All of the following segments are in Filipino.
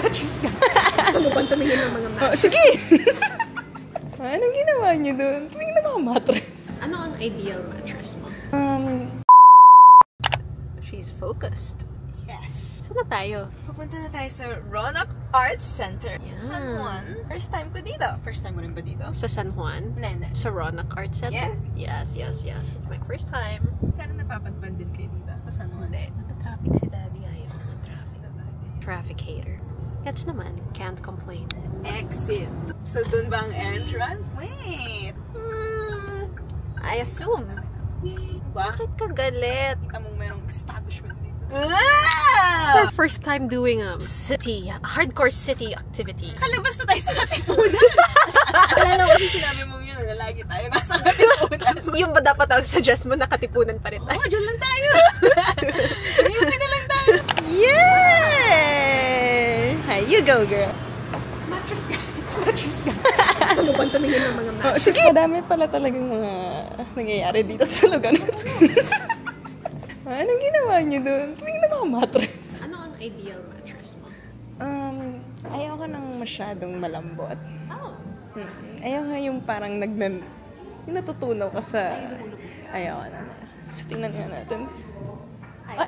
mattress ka. Gusto mo bang tumingin ng mga mattress? Sige! Anong ginawa niyo doon? Tumingin ng mga mattress. Ano ang ideal mattress mo? She's focused. Yes. Saan na tayo? Pupunta na tayo sa Roanoke Arts Center. Yeah. San Juan. First time ko dito. First time mo rin ba dito? Sa San Juan? Hindi. Sa Roanoke Arts Center? Yeah. Yes. It's my first time. Kaya napapadpan din kayo dito sa San Juan. Hindi. Nata-traffic si Daddy. Ayaw na ng traffic. Traffic hater. Gets naman. Can't complain. Exit. So, dun ba ang entrance? Wait! I assume. Bakit ka galit? Kita mong merong establishment dito. Our first time doing a hardcore city activity. Kalabas na tayo sa Katipunan. Alala ko kasi sinabi mong yun na lagi tayo nasa Katipunan. Yung ba dapat ang suggest mo na Katipunan pa rin tayo? Oo, dyan lang tayo. Yung na lang tayo. Yay! Hi, you go, girl. Mattress ka. Mattress ka. Gusto mo bang tumingin ng mga mattress? Sige! Madami pala talagang mga nangyayari dito sa lugar na ito. Anong ginawa niyo doon? Tumingin ng mga mattress. Ano ang ideal mattress mo? Ayaw ko nang masyadong malambot. Oh. Ayaw nga yung parang yung natutunaw ka sa... Ayaw ko na. So, tingnan nga natin.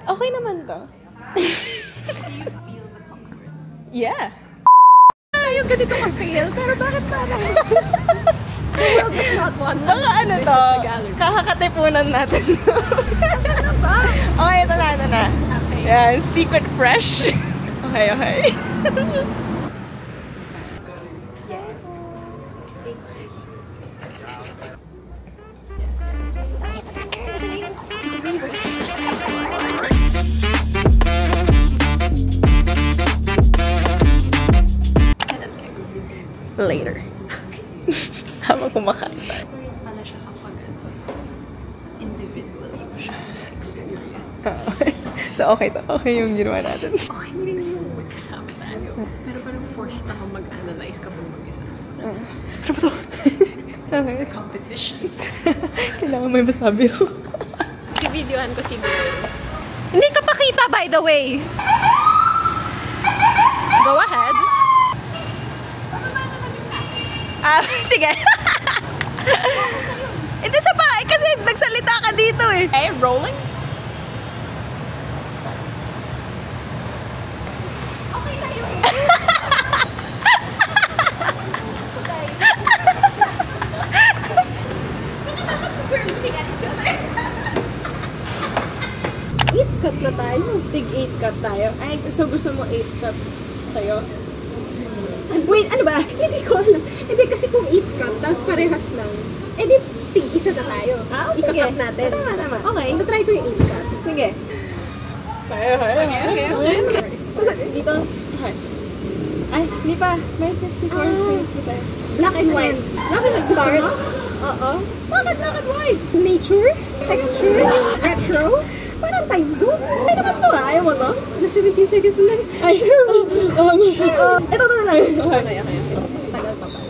Okay naman to. Do you feel the comfort? Yeah. Ayaw ka dito ka-fail, pero bakit parang... The world does not want us Baka ano to to? visit the gallery. Kakakatipunan natin. Ano ba? Okay, ito na. Okay. Yan, secret fresh. Okay. Yes. Later. Habang kumakain tayo. Pala siya kapag individually mo siya experience. So, okay to. Okay yung ginawa natin. Okay rin yung magkasama tayo. Pero parang forced ako mag-analyze kapag mag-isa. Ano ba to? It's the competition. Kailangan may masabi ako. I-videohan ko si Bill. Hindi ka pakita, by the way. Go ahead. Sige. Ito sa bahay kasi nagsalita ka dito eh. Okay, rolling. Okay tayo. Eight cut na tayo. Tig 8 cut tayo. Ay, so gusto mo 8 cut sa'yo? Wait, ano ba? Hindi ko alam. Hindi kasi kung 8 cut, tapos parehas lang. Eh di, tig-isa na tayo. Sige. Ika-cut natin. Tama. Okay. Try ko yung 8 cut. Sige. Okay. So, dito. Okay. Ay, hindi pa. May 54 frames pa tayo. Black and white. Bakit nag-start? Oo. Bakit black and white? Nature? Texture? Retro? Parang time zone. Ay naman to ah. Ayaw mo to? Na 17 seconds na lang. Ay, ito na lang. Okay. Tagal pa pala.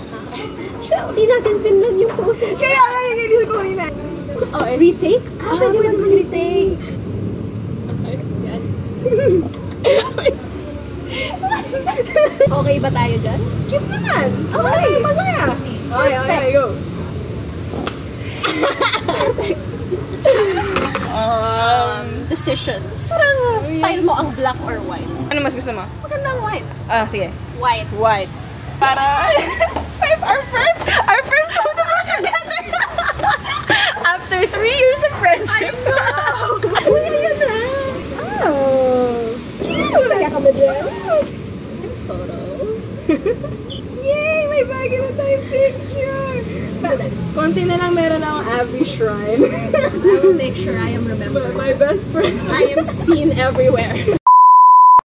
Hindi natin pinlan yung poses. Kaya hindi ko kunin na. Okay. Retake? Pwede naman retake. Okay ba tayo dyan? Cute naman. Okay, masaya. Okay, go. Decisions. Parang style mo ang black or white? Ano mas gusto mo? Magandang white. Sige. White. White. Para our first photo together. After 3 years of friendship. I know! Really yun na? Oh. Masaya ka ba dyan? Photo. Yay! May bago na tayong picture. Konti na lang meron akong Abby Shrine. I will make sure I am remembered. My best friend. I am seen everywhere.